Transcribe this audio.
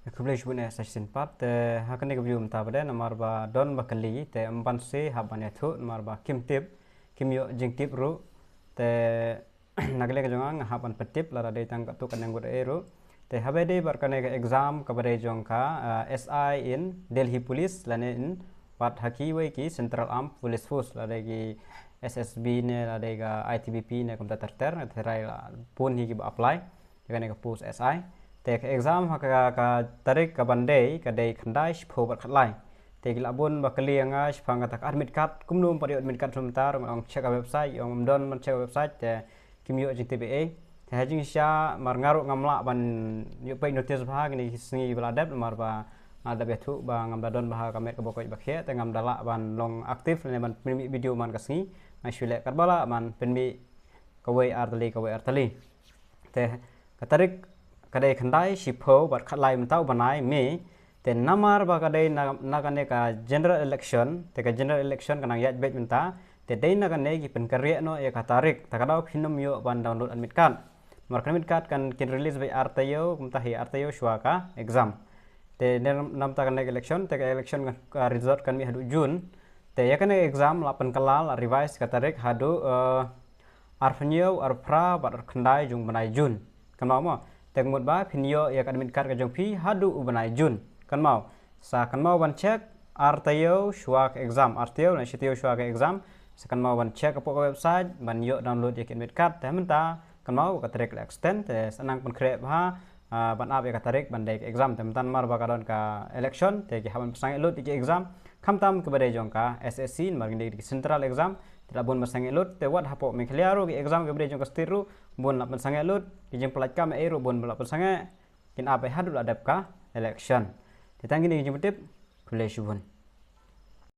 Kublai shubun section part hakane ke bium ta pada nomor ba don ba kali te empan se habane thu nomor ba kim tip kim yo jing tip ru te nagle ke jongang haban petip la de tang tu kan ngur eru te habe de bar kane ke exam ka bare jong ka SI in Delhi Police lane in wat haki wei ki Central Armed Police Force la de ki SSB ne la de ga ITBP ne kom ta ter te rai pun hi ki apply kane ke post SI te exam ka tarik ka bandai ka dei khandai shpo bar khatlai te gila bun bakali anga shpanga tak admit card kumnum pari admit card sebentar ong check website ong don man check website te kimyo JTBA te hajing sha mar ngaru ngamla ban yu pe notice bha ni singi beladap mar ba ada betu ba ngam dadon bah kamet ka bokoj bakhe te ngam dala ban long aktif ne ban video man kasngi mai shule karbala man penmi kawai artali te katarik kadai khandai shipho bar khatlai mtau banai me te namar ba kadai nagane ka general election te ka general election kana yat bet minta te dei nagane ki pen karya no ya katarik takadau phinum yo ban download admit card mar admit card kan kin release by artayo mtahi artayo shwaka exam te nam ta kan election te ka election ka result kan mi hadu june te ya kan exam lapan kalal revise katarik hadu arfanyo arpra bar khandai jung banai june kan mau teng mut ba pinyo ya admit card ka jong pi hadu ubanai jun kan mau sa kan mau ban check artayo shwak exam artayo na shitio shwak exam sa kan mau ban check po website ban yo download ya admit card te menta kan mau ka trek extend te sanang pun krep ha ban ap ya ka tarik ban dek exam te mentan mar ba kadon ka election te ki haban pasang lut ki exam khamtam ke bade jong ka SSC mar ngi di central exam tidak bun masang elut te wat hapo me kliaro ki exam ke bade jong ka stiru bun lap masang elut ki jeng pelaj kam eru bun lap pasang kin ape hadu adap ka election ditanggi ni jemput tip kulai shubun